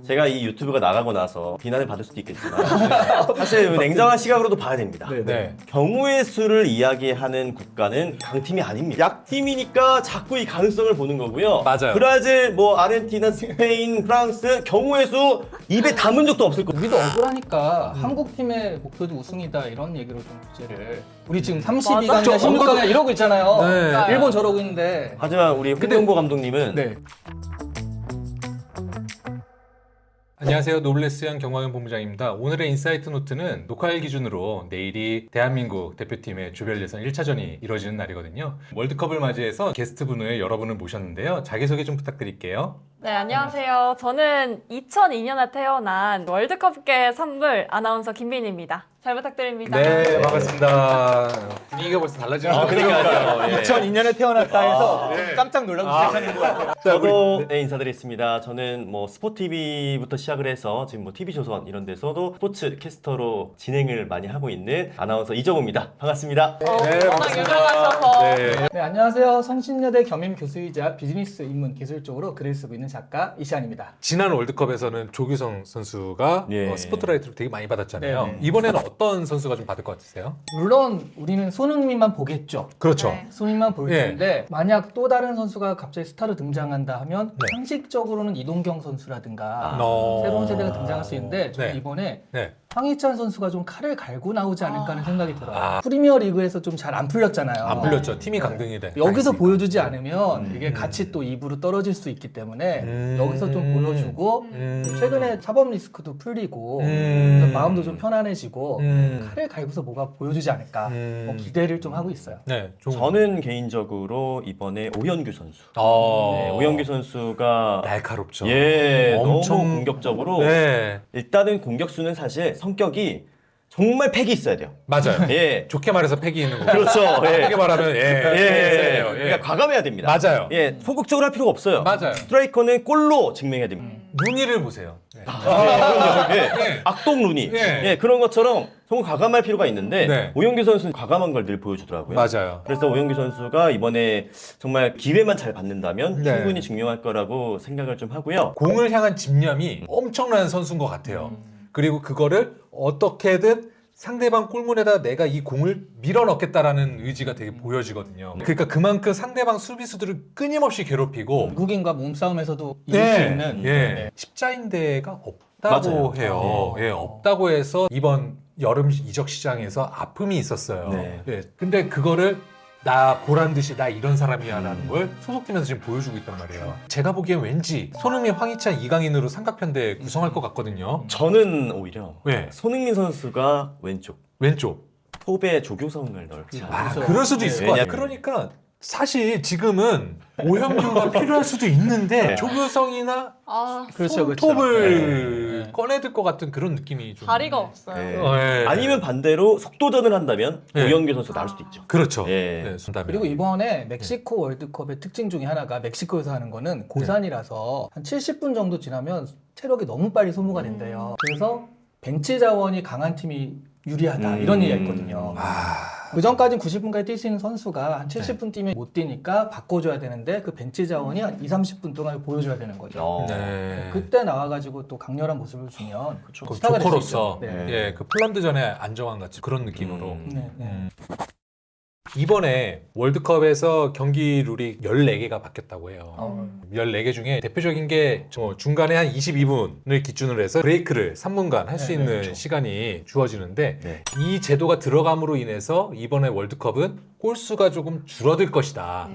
제가 이 유튜브가 나가고 나서 비난을 받을 수도 있겠지만 사실 냉정한 시각으로도 봐야 됩니다. 네. 경우의 수를 이야기하는 국가는 강팀이 아닙니다. 약팀이니까 자꾸 이 가능성을 보는 거고요. 맞아요. 브라질, 뭐 아르헨티나, 스페인, 프랑스 경우의 수 입에 담은 적도 없을 거예요. 우리도 억울하니까 한국 팀의 목표도 우승이다 이런 얘기로 좀 주제를 우리 지금 32강이나 16강이나 이러고 있잖아요. 네. 일본 저러고 있는데. 하지만 우리 홍명보 감독님은 네. 안녕하세요. 노블레스연 경광현 본부장입니다. 오늘의 인사이트 노트는 녹화일 기준으로 내일이 대한민국 대표팀의 조별 예선 1차전이 이루어지는 날이거든요. 월드컵을 맞이해서 게스트분을 여러분을 모셨는데요. 자기소개 좀 부탁드릴게요. 네, 안녕하세요. 저는 2002년에 태어난 월드컵계 선물 아나운서 김민희입니다. 잘 부탁드립니다. 네, 반갑습니다. 분위기가 벌써 달라지는 것 그러니까요. 예. 2002년에 태어났다 해서 깜짝 놀라고 시작하는 것 같아요. 저도 네, 인사드리겠습니다. 저는 뭐 스포티비부터 시작을 해서 지금 뭐 TV조선 이런 데서도 스포츠 캐스터로 진행을 많이 하고 있는 아나운서 이정우입니다. 반갑습니다. 네, 워낙 반갑습니다. 유명하셔서. 네. 네, 안녕하세요. 성신여대 겸임 교수이자 비즈니스 인문 기술 쪽으로 글을 쓰고 있는 작가 이시안입니다. 지난 월드컵에서는 조규성 선수가 예. 스포트라이트를 되게 많이 받았잖아요. 네네. 이번에는 어떤 선수가 좀 받을 것 같으세요? 물론 우리는 손흥민만 보겠죠. 그렇죠. 네. 손흥민만 볼 예. 텐데 만약 또 다른 선수가 갑자기 스타로 등장한다 하면 네. 상식적으로는 이동경 선수라든가 어. 새로운 세대가 등장할 수 있는데 저는 네. 이번에 네. 황희찬 선수가 좀 칼을 갈고 나오지 않을까 하는 생각이 들어요. 아. 프리미어 리그에서 좀 잘 안 풀렸잖아요. 안 풀렸죠. 팀이 강등이 돼. 여기서 다 보여주지 않으면 이게 같이 또 2부로 떨어질 수 있기 때문에 여기서 좀 보여주고 최근에 사법 리스크도 풀리고 그래서 마음도 좀 편안해지고 칼을 갈고서 뭐가 보여주지 않을까 뭐 기대를 좀 하고 있어요. 네, 저는 개인적으로 이번에 오현규 선수. 어. 네, 오현규 선수가 날카롭죠. 예, 엄청 너무 공격적으로 네, 일단은 공격수는 사실 성격이 정말 팩이 있어야 돼요. 맞아요. 예. 좋게 말해서 패기 있는 거고. 그렇죠. 예. 나쁘게 말하면 예. 세요. 예. 그러니까 과감해야 됩니다. 맞아요. 예, 소극적으로 할 필요가 없어요. 맞아요. 스트라이커는 골로 증명해야 됩니다. 눈이를 보세요. 네. 그럼요. 예. 네. 악동 루니. 예. 예, 그런 것처럼 정말 과감할 필요가 있는데 네. 오영규 선수는 과감한 걸 늘 보여주더라고요. 맞아요. 그래서 오영규 선수가 이번에 정말 기회만 잘 받는다면 네. 충분히 증명할 거라고 생각을 좀 하고요. 공을 향한 집념이 엄청난 선수인 것 같아요. 그리고 그거를 어떻게든 상대방 골문에다 내가 이 공을 밀어 넣겠다라는 의지가 되게 보여지거든요. 그러니까 그만큼 상대방 수비수들을 끊임없이 괴롭히고 외국인과 몸싸움에서도 이길 수 있는 네. 십자인대가 없다고 맞아요. 해요. 예, 없다고 해서 이번 여름 이적 시장에서 아픔이 있었어요. 네. 예, 근데 그거를 나 보란 듯이 나 이런 사람이야라는 걸 소속팀에서 지금 보여주고 있단 말이에요. 제가 보기엔 왠지 손흥민, 황희찬, 이강인으로 삼각편대 구성할 것 같거든요. 저는 오히려 왜? 손흥민 선수가 왼쪽, 왼쪽. 톱에 조규성을 넣지 않을까. 아, 그래서- 그럴 수도 있을 것 같아요. 왜냐면- 그러니까 사실 지금은 오현규가 필요할 수도 있는데 네. 조규성이나 아, 그렇죠, 그렇죠. 톱을 네. 꺼내들 것 같은 그런 느낌이 좀. 다리가 없어요. 네. 네. 아니면 반대로 속도전을 한다면 네. 오영규 선수 나올 수도 있죠. 그렇죠. 예. 네, 손담이. 그리고 이번에 멕시코 월드컵의 특징 중에 하나가 멕시코에서 하는 거는 고산이라서 한 70분 정도 지나면 체력이 너무 빨리 소모가 된대요. 그래서 벤치 자원이 강한 팀이 유리하다 이런 얘기가 있거든요. 그 전까지는 90분까지 뛸 수 있는 선수가 한 70분 뛰면 못 뛰니까 바꿔줘야 되는데 그 벤치 자원이 한 2-30분 동안 보여줘야 되는 거죠. 어. 네. 그때 나와가지고 또 강렬한 모습을 주면 그렇죠. 그 스타가 될수 조커로서 있죠. 네. 예, 그 폴란드전에 안정환 같이 그런 느낌으로. 네, 네. 이번에 월드컵에서 경기 룰이 14개가 바뀌었다고 해요. 14개 중에 대표적인 게 중간에 한 22분을 기준으로 해서 브레이크를 3분간 할 수 네, 있는 그렇죠. 시간이 주어지는데 네. 이 제도가 들어감으로 인해서 이번에 월드컵은 골수가 조금 줄어들 것이다.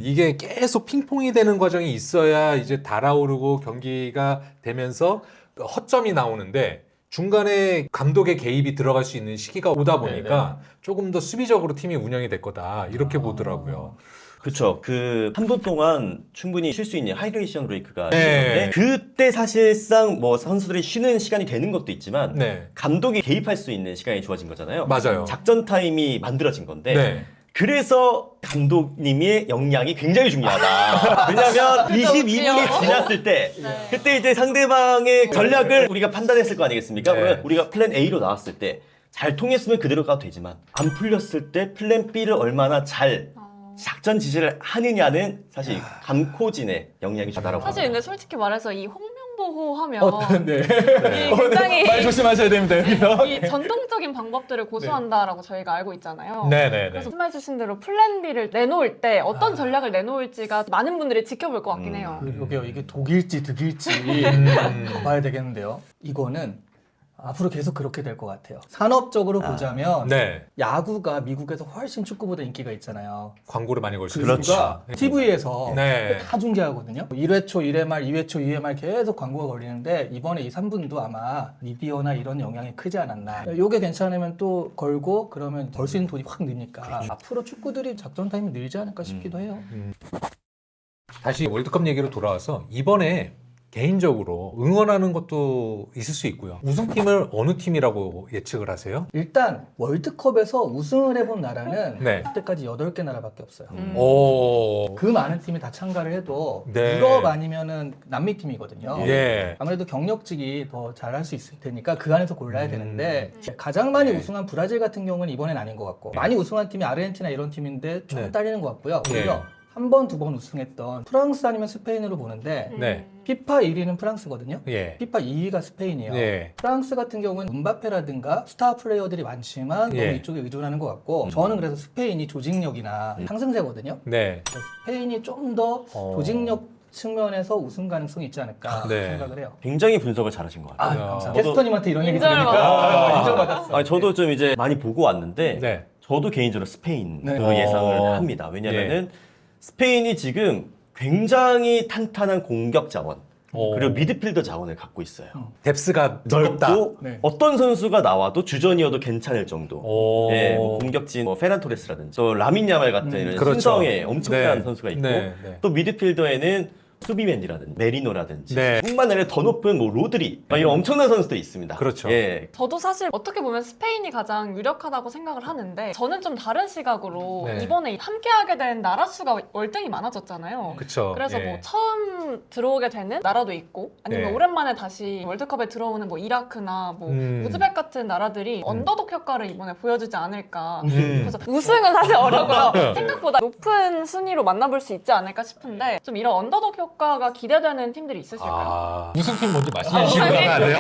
이게 계속 핑퐁이 되는 과정이 있어야 이제 달아오르고 경기가 되면서 허점이 나오는데 중간에 감독의 개입이 들어갈 수 있는 시기가 오다 보니까 조금 더 수비적으로 팀이 운영이 될 거다 이렇게 보더라고요. 그렇죠. 그 한 분 동안 충분히 쉴 수 있는 하이드레이션 브레이크가 네. 있는데 그때 사실상 뭐 선수들이 쉬는 시간이 되는 것도 있지만 네, 감독이 개입할 수 있는 시간이 주어진 거잖아요. 맞아요. 작전 타임이 만들어진 건데 네. 그래서 감독님의 역량이 굉장히 중요하다. 왜냐하면 22분이 지났을 때 네. 그때 이제 상대방의 전략을 우리가 판단했을 거 아니겠습니까? 네. 그러면 우리가 플랜 A로 나왔을 때 잘 통했으면 그대로 가도 되지만 안 풀렸을 때 플랜 B를 얼마나 잘 작전 지시를 하느냐는 사실 감코진의 역량이 다다라고 사실 근데 솔직히 말해서 이 홍명보 태권도호 하면 네. 이 굉장히 말 조심하셔야 됩니다 여기서. 이 전통적인 방법들을 고수한다라고 저희가 알고 있잖아요. 네네네. 그래서 말씀해주신 대로 플랜 B를 내놓을 때 어떤 전략을 내놓을지가 많은 분들이 지켜볼 것 같긴 해요. 그러게요. 이게 독일지 득일지 봐야 되겠는데요. 이거는 앞으로 계속 그렇게 될 것 같아요. 산업적으로 보자면 네. 야구가 미국에서 훨씬 축구보다 인기가 있잖아요. 광고를 많이 걸 수 그 있어요. 이유가 TV에서 네. 다 중계하거든요. 1회 초 1회 말, 2회 초 2회 말 계속 광고가 걸리는데 이번에 이 3분도 아마 미디어나 이런 영향이 크지 않았나. 요게 괜찮으면 또 걸고 그러면 벌 수 있는 돈이 확 느니까 앞으로 축구들이 작전 타임이 늘지 않을까 싶기도 해요. 다시 월드컵 얘기로 돌아와서 이번에 개인적으로 응원하는 것도 있을 수 있고요. 우승팀을 어느 팀이라고 예측을 하세요? 일단 월드컵에서 우승을 해본 나라는 네. 그때까지 8개 나라밖에 없어요. 오. 그 많은 팀이 다 참가를 해도 네. 유럽 아니면은 남미 팀이거든요. 예. 아무래도 경력직이 더 잘할 수 있을 테니까 그 안에서 골라야 되는데 가장 많이 네. 우승한 브라질 같은 경우는 이번엔 아닌 것 같고 많이 우승한 팀이 아르헨티나 이런 팀인데 좀 네. 딸리는 것 같고요. 네. 오히려 한 번, 두 번 우승했던 프랑스 아니면 스페인으로 보는데 네. 피파 1위는 프랑스거든요. 예. 피파 2위가 스페인이에요. 예. 프랑스 같은 경우는 음바페라든가 스타 플레이어들이 많지만 예. 너무 이쪽에 의존하는 것 같고 저는 그래서 스페인이 조직력이나 상승세거든요. 네. 그래서 스페인이 좀 더 조직력 측면에서 우승 가능성이 있지 않을까 네. 생각을 해요. 굉장히 분석을 잘하신 것 같아요. 감사합니다. 저도- 캐스터님한테 이런 얘기 인정을 들으니까 인정받았어. 아니, 저도 좀 이제 많이 보고 왔는데 네. 저도 개인적으로 스페인 네. 그 예상을 어. 합니다. 왜냐면은 스페인이 지금 굉장히 탄탄한 공격 자원 그리고 미드필더 자원을 갖고 있어요. 뎁스가 넓다. 넓고 네. 어떤 선수가 나와도 주전이어도 괜찮을 정도. 오. 예, 뭐 공격진 페란 토레스라든지 또 라민 야말 같은 이런 그렇죠. 신성의 엄청난 네. 선수가 있고 네. 네. 또 미드필더에는 수비맨이라든지 메리노라든지 네. 뿐만 아니라 더 높은 뭐 로드리 막 이런 엄청난 선수들이 있습니다. 그렇죠. 예. 저도 사실 어떻게 보면 스페인이 가장 유력하다고 생각을 하는데 저는 좀 다른 시각으로 네. 이번에 함께하게 된 나라 수가 월등히 많아졌잖아요. 그렇죠. 그래서 예. 뭐 처음 들어오게 되는 나라도 있고 아니면 네. 오랜만에 다시 월드컵에 들어오는 뭐 이라크나 뭐 우즈벡 같은 나라들이 언더독 효과를 이번에 보여주지 않을까. 그래서 우승은 사실 어려고요. 생각보다 높은 순위로 만나볼 수 있지 않을까 싶은데 좀 이런 언더독 효과가 기대되는 팀들이 있으실까요? 아, 무승팀 먼저 말씀해 주시면 우승팀. 안 돼요?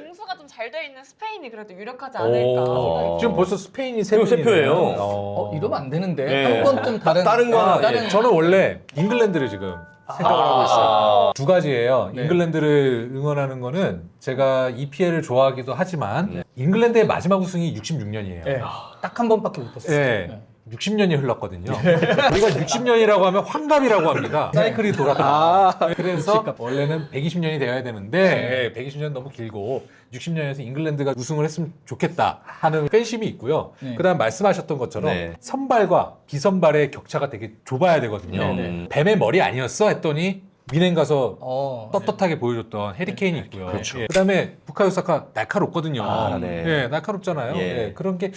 공수가 좀 잘 돼 있는 스페인이 그래도 유력하지 않을까. 오. 지금 벌써 스페인이 세 그리고 세 표예요. 표예요. 이러면 안 되는데 예. 한 번 좀 다른 다른 거 하나, 다른 예. 저는 원래 잉글랜드를 지금 생각을 하고 있어요. 두 가지예요. 네. 잉글랜드를 응원하는 거는 제가 EPL을 좋아하기도 하지만 잉글랜드의 마지막 우승이 66년이에요. 예. 딱 한 번밖에 못했어요. 네. 60년이 흘렀거든요. 우리가 60년이라고 하면 환갑이라고 합니다. 사이클이 돌아가. 그래서 원래는 120년이 되어야 되는데 120년 너무 길고 60년에서 잉글랜드가 우승을 했으면 좋겠다 하는 팬심이 있고요. 네. 그다음 말씀하셨던 것처럼 네. 선발과 비선발의 격차가 되게 좁아야 되거든요. 네. 뱀의 머리 아니었어 했더니 미넨 가서 어. 떳떳하게 보여줬던 해리케인이 있고요. 그렇죠. 예. 그다음에 부카요 사카 날카롭거든요. 아, 네. 예, 날카롭잖아요. 예. 예, 그런 게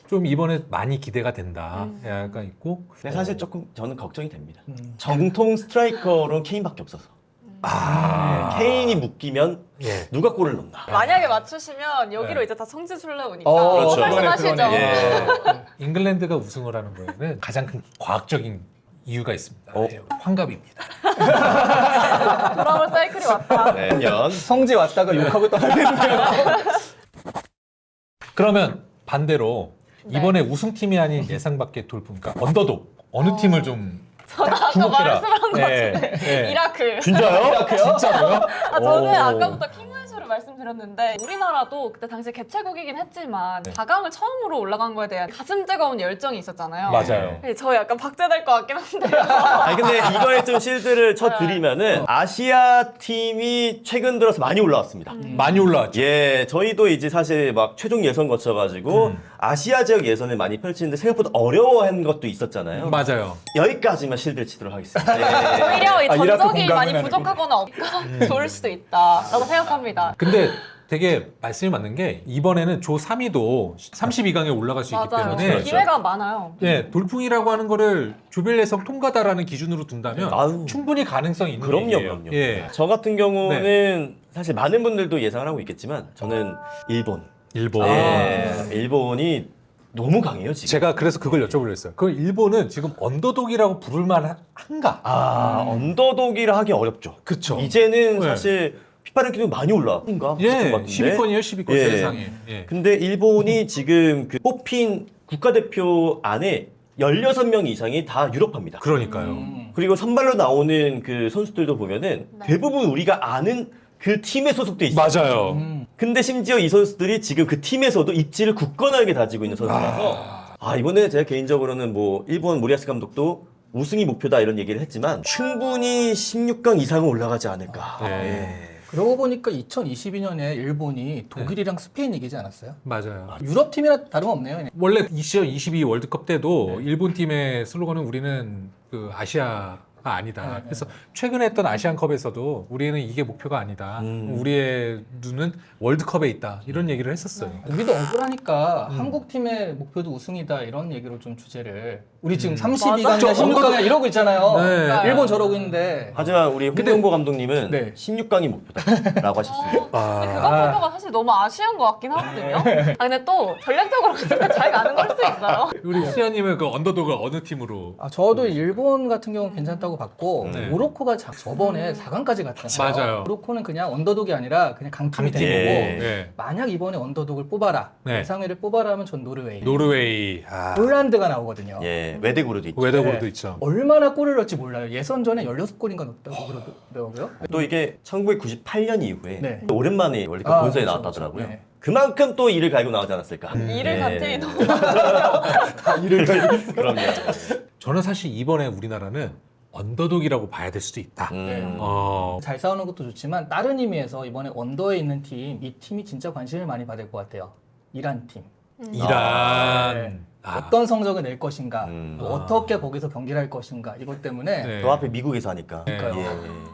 좀 이번에 많이 기대가 된다. 약간 있고. 근데 사실 조금 저는 걱정이 됩니다. 음. 정통 스트라이커로는 케인밖에 없어서. 아, 케인이 묶이면 예. 누가 골을 넣나? 만약에 맞추시면 여기로 네. 이제 다 성지순례오니까 그렇죠. 말씀하시죠. 그러네. 예. 잉글랜드가 우승을 하는 거에는 가장 큰 과학적인 이유가 있습니다. 예, 환갑입니다. 돌아올 사이클이 왔다. 네, 년. 성지 왔다가 욕하고 떠나겠네요. 그러면 반대로 네. 이번에 우승팀이 아닌 예상 밖의 돌풍, 그러니까 언더독 어느 팀을 좀 저는 아까 말씀한 것 예, 같은데 예. 이라크. 진짜요? 진짜로요? 저는 오. 아까부터 킹맨쇼를 말씀드렸는데 우리나라도 그때 당시 개최국이긴 했지만 네. 4강을 처음으로 올라간 거에 대한 가슴 뜨거운 열정이 있었잖아요. 맞아요. 저 약간 박제될 것 같긴 한데요. 아니 근데 이거에 좀 실드를 쳐드리면은 아시아 팀이 최근 들어서 많이 올라왔습니다. 많이 올라왔죠. 예, 저희도 이제 사실 막 최종 예선 거쳐가지고 아시아 지역 예선을 많이 펼치는데 생각보다 어려워한 것도 있었잖아요. 맞아요. 여기까지만 실드를 치도록 하겠습니다. 예. 오히려 이 이라크 전적이 공감은 많이 아니고. 부족하거나 없거나 좋을 수도 있다라고 생각합니다. 근데 되게 말씀이 맞는 게 이번에는 조 3위도 32강에 올라갈 수 있기 맞아요. 때문에 기회가 많아요. 예, 돌풍이라고 하는 거를 조별 예상 통과다라는 기준으로 둔다면 아유. 충분히 가능성이 있는 그럼요, 얘기예요. 그럼요. 예. 저 같은 경우는 사실 많은 분들도 예상을 하고 있겠지만 저는 일본. 일본. 예, 일본이 너무 강해요 지금. 제가 그래서 그걸 여쭤보려 했어요. 그 일본은 지금 언더독이라고 부를 만한가? 언더독이라 하기 어렵죠. 그쵸. 이제는 네. 사실 피파 랭킹도 많이 올라온가? 예, 같은데. 10위권이에요, 10위권 예. 세상에. 예. 근데 일본이 지금 그 뽑힌 국가대표 안에 16명 이상이 다 유럽파입니다. 그러니까요. 그리고 선발로 나오는 그 선수들도 보면은 네. 대부분 우리가 아는 그 팀에 소속돼 있어요. 맞아요. 근데 심지어 이 선수들이 지금 그 팀에서도 입지를 굳건하게 다지고 있는 선수라서 이번에 제가 개인적으로는 뭐 일본 모리야스 감독도 우승이 목표다 이런 얘기를 했지만 충분히 16강 이상은 올라가지 않을까. 네. 예. 그러고 보니까 2022년에 일본이 독일이랑 스페인 이기지 않았어요? 맞아요. 유럽 팀이나 다름없네요. 원래 2022 월드컵 때도 일본 팀의 슬로건은 우리는 그 아시아가 아니다. 네, 그래서 최근에 했던 아시안컵에서도 우리는 이게 목표가 아니다. 음. 우리의 눈은 월드컵에 있다. 이런 얘기를 했었어요. 우리도 억울하니까 한국 팀의 목표도 우승이다 이런 얘기로 좀 주제를 우리 지금 맞아. 32강이나 좀 16강이나 이러고 있잖아요. 네. 일본 저러고 있는데 하지만 우리 홍명보 감독님은 네. 16강이 목표다라고 하셨습니다. 근데 그거 보고가 사실 너무 아쉬운 것 같긴 하거든요. 근데 또 전략적으로 갔을 때 잘 가는 걸 수도 있어요. 우리 수현님은 그 언더독을 어느 팀으로? 저도 일본 같은 경우는 괜찮다고 봤고 네. 모로코가 저번에 4강까지 갔잖아요. 맞아요. 모로코는 그냥 언더독이 아니라 그냥 강팀이 된 강팀. 거고 네. 만약 이번에 언더독을 뽑아라 네. 예상외를 뽑아라 하면 전 노르웨이 노르웨이. 폴란드가 나오거든요. 예, 외대구로도 있죠. 웨더골도 네. 있죠. 얼마나 골을 넣을지 몰라요. 예선전에 16골인가 넣었다고 그러더라고요. 또 이게 1998년 이후에 네. 오랜만에 월드컵 본선에 그렇죠, 나왔다더라고요. 그렇죠. 네. 그만큼 또 일을 갈고 나오지 않았을까. 일을 간 팀이 너무 일을 갈고. 그럼요. 저는 사실 이번에 우리나라는 언더독이라고 봐야 될 수도 있다. 음. 잘 싸우는 것도 좋지만 다른 의미에서 이번에 언더에 있는 팀, 이 팀이 진짜 관심을 많이 받을 것 같아요. 이란 팀. 이란. 네. 아. 어떤 성적을 낼 것인가, 또 아. 어떻게 거기서 경기를 할 것인가 이것 때문에 네. 또 앞에 미국에서 하니까. 네.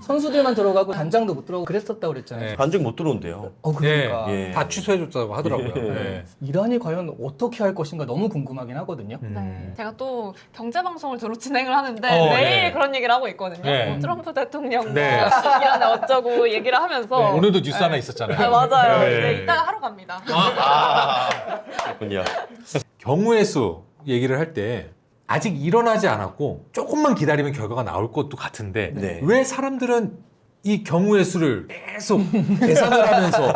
선수들만 들어가고 단장도 못 들어가고 그랬었다고 그랬잖아요. 네. 관중 못 들어온대요. 그러니까 예. 다 취소해줬다고 하더라고요. 예. 네. 이란이 과연 어떻게 할 것인가 너무 궁금하긴 하거든요. 네. 제가 또 경제방송을 주로 진행을 하는데 어, 매일 네. 그런 얘기를 하고 있거든요. 네. 뭐 트럼프 대통령 네. 이란에 어쩌고 얘기를 하면서 오늘도 뉴스 하나 있었잖아요. 맞아요. 네. 이제 이따가 하러 갑니다. 그렇군요. 경우의 수 얘기를 할 때 아직 일어나지 않았고 조금만 기다리면 결과가 나올 것도 같은데 네. 왜 사람들은 이 경우의 수를 계속 계산을 하면서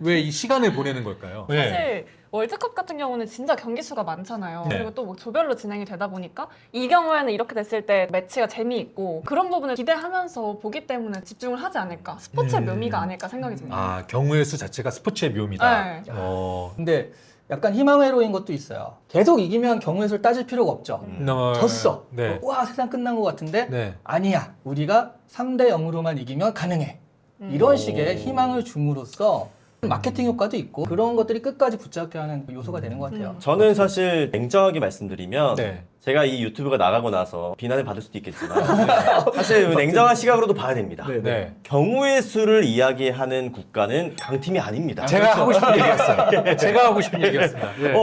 왜 이 시간을 보내는 걸까요? 사실 월드컵 같은 경우는 진짜 경기 수가 많잖아요. 네. 그리고 또 뭐 조별로 진행이 되다 보니까 이 경우에는 이렇게 됐을 때 매치가 재미있고 그런 부분을 기대하면서 보기 때문에 집중을 하지 않을까. 스포츠의 묘미가 아닐까 생각이 듭니다. 아, 경우의 수 자체가 스포츠의 묘미다. 네. 근데 약간 희망회로인 것도 있어요. 계속 이기면 경우의 수를 따질 필요가 없죠. 졌어. 네. 와 세상 끝난 것 같은데 네. 아니야. 우리가 3대 0으로만 이기면 가능해. 이런 식의 희망을 줌으로써 마케팅 효과도 있고 그런 것들이 끝까지 붙잡게 하는 요소가 되는 것 같아요. 저는 사실 냉정하게 말씀드리면 네. 제가 이 유튜브가 나가고 나서 비난을 받을 수도 있겠지만 사실 냉정한 시각으로도 봐야 됩니다. 네. 경우의 수를 이야기하는 국가는 강팀이 아닙니다. 제가 하고 싶은 얘기였어요. 제가 하고 싶은 얘기였습니다. 예.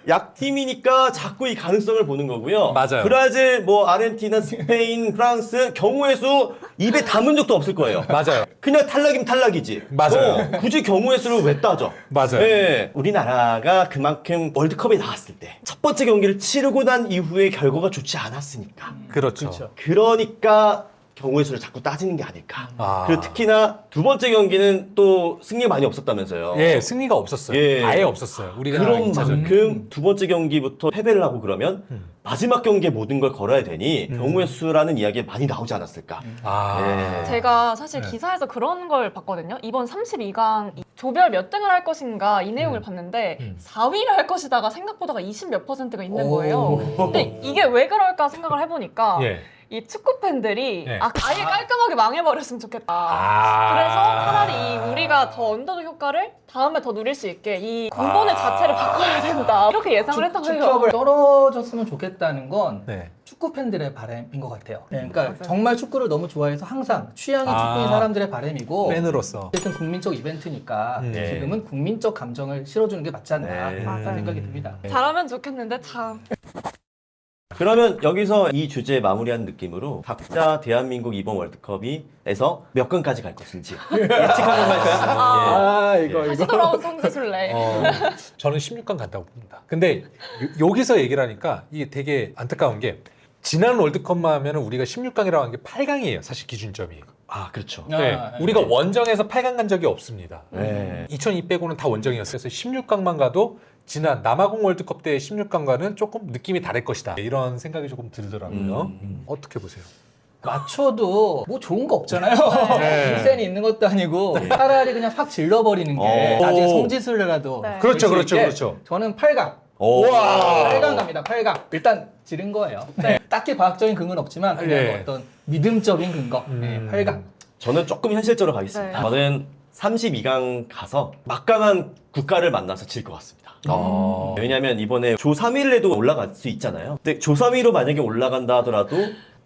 약팀이니까 자꾸 이 가능성을 보는 거고요. 맞아요. 브라질, 뭐 아르헨티나, 스페인, 프랑스 경우의 수 입에 담은 적도 없을 거예요. 맞아요. 그냥 탈락이면 탈락이지. 맞아요. 굳이 경우의 수를 왜 따져? 맞아요. 네. 우리나라가 그만큼 월드컵에 나왔을 때 첫 번째 경기를 치르고 난 이후에 결과가 좋지 않았으니까. 그렇죠. 그렇죠. 그러니까 경우의 수를 자꾸 따지는 게 아닐까. 아. 그리고 특히나 두 번째 경기는 또 승리 많이 없었다면서요. 예, 승리가 없었어요. 예. 아예 없었어요. 우리가 그런 이차전. 만큼 두 번째 경기부터 패배를 하고 그러면 마지막 경기에 모든 걸 걸어야 되니 경우의 수라는 이야기가 많이 나오지 않았을까. 아. 예. 제가 사실 네. 기사에서 그런 걸 봤거든요. 이번 32강 조별 몇 등을 할 것인가 이 내용을 봤는데 4위를 할 것이다가 생각보다가 20몇 %가 있는 거예요. 근데 이게 왜 그럴까 생각을 해보니까 예. 이 축구 팬들이 네. 아예 깔끔하게 망해버렸으면 좋겠다. 아. 그래서 차라리 이 우리가 더 언더독 효과를 다음에 더 누릴 수 있게 이 공본의 자체를 바꿔야 된다. 이렇게 예상을 했다고 해요. 축협을 떨어졌으면 좋겠다는 건 네. 축구 팬들의 바람인 것 같아요. 네, 그러니까 정말 축구를 너무 좋아해서 항상 취향이 아. 축구인 사람들의 바람이고 팬으로서. 어쨌든 국민적 이벤트니까 네. 지금은 국민적 감정을 실어주는 게 맞지 않나 네. 그런 생각이 듭니다. 잘하면 좋겠는데 참. 그러면 여기서 이 주제 마무리하는 느낌으로 각자 대한민국 이번 월드컵에서 몇 강까지 갈 것인지 예측 한번 할까요? 아. 이거 다시 돌아온 성지순례. 저는 16강 간다고 봅니다. 근데 여기서 얘기를 하니까 이게 되게 안타까운 게 지난 월드컵만 하면 우리가 16강이라고 한 게 8강이에요. 사실 기준점이. 아, 그렇죠. 네. 우리가 원정에서 8강 간 적이 없습니다. 네. 2002 빼고는 다 원정이었어요. 그래서 16강만 가도 지난 남아공 월드컵 때 16강과는 조금 느낌이 다를 것이다. 이런 생각이 조금 들더라고요. 어떻게 보세요? 맞춰도 뭐 좋은 거 없잖아요. 네. 일센이 있는 것도 아니고 차라리 그냥 확 질러버리는 게 나중에 성지순례라도 네. 그렇죠, 될수 그렇죠, 있게 그렇죠. 저는 8강. 와. 8강 갑니다. 8강. 일단 지른 거예요. 네. 딱히 과학적인 근거는 없지만 그냥 예. 어떤 믿음적인 근거. 네, 8강. 저는 조금 현실적으로 가겠습니다. 네. 저는 32강 가서 막강한 국가를 만나서 질 것 같습니다. 왜냐하면 이번에 조 3위에도 올라갈 수 있잖아요. 근데 조 3위로 만약에 올라간다 하더라도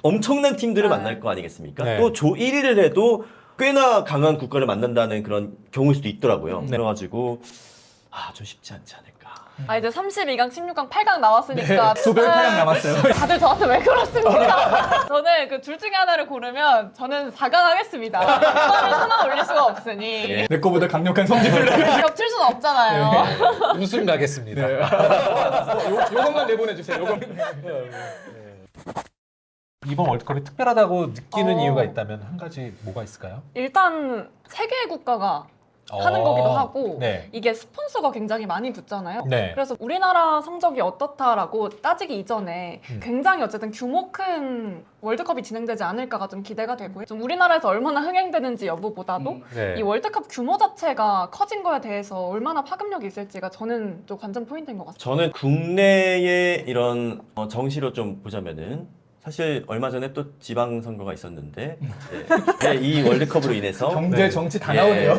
엄청난 팀들을 만날 거 아니겠습니까? 네. 또 조 1위를 해도 꽤나 강한 국가를 만난다는 그런 경우일 수도 있더라고요. 그래가지고 좀 쉽지 않지 않을까. 아 이제 32강, 16강, 8강 나왔으니까 조별 탈락 남았어요. 다들 저한테 왜 그렇습니까? 저는 그 둘 중에 하나를 고르면 저는 4강 하겠습니다. 이거를 하나 올릴 수가 없으니 내 거보다 강력한 성지순례. 겹칠 수는 없잖아요. 우승 가겠습니다. 요것만 내보내주세요. 요것만. 이번 월드컵이 특별하다고 느끼는 어. 이유가 있다면 한 가지 뭐가 있을까요? 일단 세 개의 국가가 하는 거기도 하고 네. 이게 스폰서가 굉장히 많이 붙잖아요. 네. 그래서 우리나라 성적이 어떻다라고 따지기 이전에 굉장히 어쨌든 규모 큰 월드컵이 진행되지 않을까가 좀 기대가 되고요. 좀 우리나라에서 얼마나 흥행되는지 여부보다도 네. 이 월드컵 규모 자체가 커진 거에 대해서 얼마나 파급력이 있을지가 저는 또 관전 포인트인 것 같습니다. 저는 국내의 이런 정시로 좀 보자면은 사실 얼마 전에 또 지방선거가 있었는데 이 월드컵으로 인해서 경제, 정치 다 나오네요.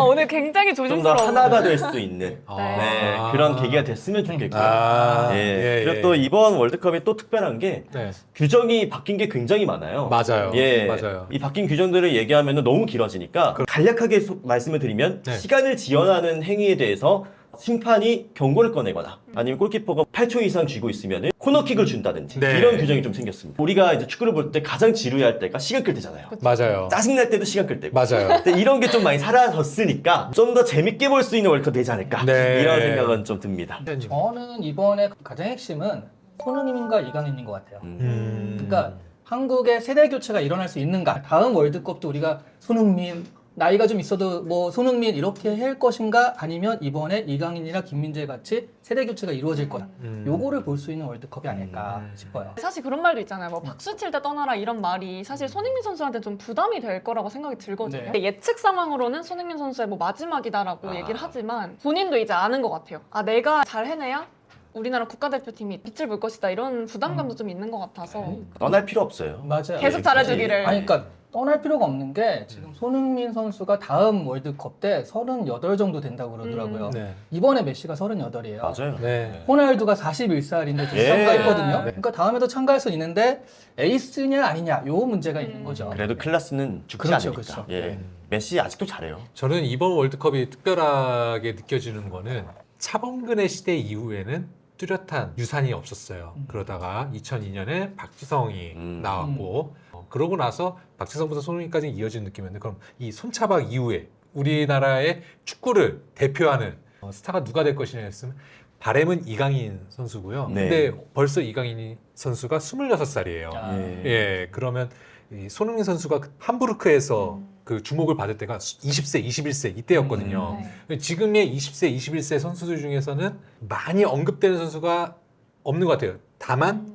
오늘 굉장히 좀 더 조심스러운 하나가 될 수 있는 네. 그런 계기가 됐으면 좋겠고요. 그리고 또 이번 월드컵이 또 특별한 게 네. 규정이 바뀐 게 굉장히 많아요. 맞아요. 예, 맞아요. 이 바뀐 규정들을 얘기하면 너무 길어지니까 간략하게 말씀을 드리면 네. 시간을 지연하는 행위에 대해서 심판이 경고를 꺼내거나 아니면 골키퍼가 8초 이상 쥐고 있으면 코너킥을 준다든지 네. 이런 규정이 좀 생겼습니다. 우리가 이제 축구를 볼 때 가장 지루해할 때가 시간 끌 때잖아요. 맞아요. 짜증날 때도 시간 끌 때고. 맞아요. 근데 이런 게 좀 많이 사라졌으니까 좀 더 재밌게 볼 수 있는 월드컵 되지 않을까 네. 이런 생각은 좀 듭니다. 저는 이번에 가장 핵심은 손흥민과 이강인인 것 같아요. 그러니까 한국의 세대 교체가 일어날 수 있는가? 다음 월드컵도 우리가 손흥민 나이가 좀 있어도 뭐 손흥민 이렇게 할 것인가? 아니면 이번에 이강인이나 김민재 같이 세대 교체가 이루어질 거야. 요거를 볼 수 있는 월드컵이 아닐까 싶어요. 사실 그런 말도 있잖아요. 뭐 박수 칠 때 떠나라 이런 말이 사실 손흥민 선수한테 좀 부담이 될 거라고 생각이 들거든요. 네. 예측 상황으로는 손흥민 선수의 뭐 마지막이다라고 얘기를 하지만 본인도 이제 아는 것 같아요. 내가 잘 해내야 우리나라 국가대표팀이 빛을 볼 것이다 이런 부담감도 좀 있는 것 같아서 떠날 필요 없어요. 맞아요. 계속 잘해주기를. 아니 그러니까 떠날 필요가 없는 게 지금 손흥민 선수가 다음 월드컵 때 38 정도 된다고 그러더라고요. 네. 이번에 메시가 38이에요. 맞아요. 네. 호날두가 41살인데 지금 예. 참가했거든요. 네. 그러니까 다음에도 참가할 수 있는데 에이스냐 아니냐 요 문제가 있는 거죠. 그래도 클래스는 죽지 그렇죠, 않으니까. 그렇죠. 예. 메시 아직도 잘해요. 저는 이번 월드컵이 특별하게 느껴지는 거는 차범근의 시대 이후에는 뚜렷한 유산이 없었어요. 그러다가 2002년에 박지성이 나왔고 그러고 나서 박지성부터 손흥민까지 이어진 느낌이었는데 그럼 이 손차박 이후에 우리나라의 축구를 대표하는 스타가 누가 될 것이냐 했으면 바램은 이강인 선수고요. 네. 근데 벌써 이강인 선수가 26살이에요. 아. 예, 그러면 이 손흥민 선수가 함부르크에서 그 주목을 받을 때가 20세, 21세 이때였거든요. 지금의 20세, 21세 선수들 중에서는 많이 언급되는 선수가 없는 것 같아요. 다만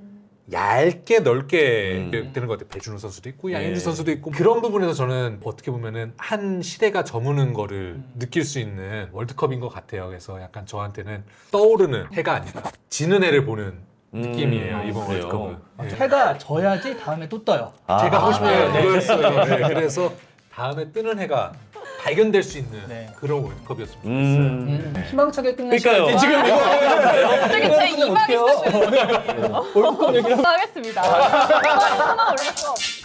얇게 넓게 되는 것 같아요. 배준호 선수도 있고 양현주 선수도 있고 그런 부분에서 저는 어떻게 보면은 한 시대가 저무는 거를 느낄 수 있는 월드컵인 것 같아요. 그래서 약간 저한테는 떠오르는 해가 아니라 지는 해를 보는 느낌이에요. 이번 그래요? 월드컵은. 예. 해가 져야지 다음에 또 떠요. 제가 하고 싶은 네. 그거였어요. 네, 그래서 다음에 뜨는 해가 발견될 수 있는 네. 그런 월드컵이었으면 좋겠어요. 희망차게 끝내셔야지. 그러니까요. 지금 이거 갑자기 제 이망이 어떡해요? 월드컵 얘기를 하겠습니다. 하나 올릴 수 없어.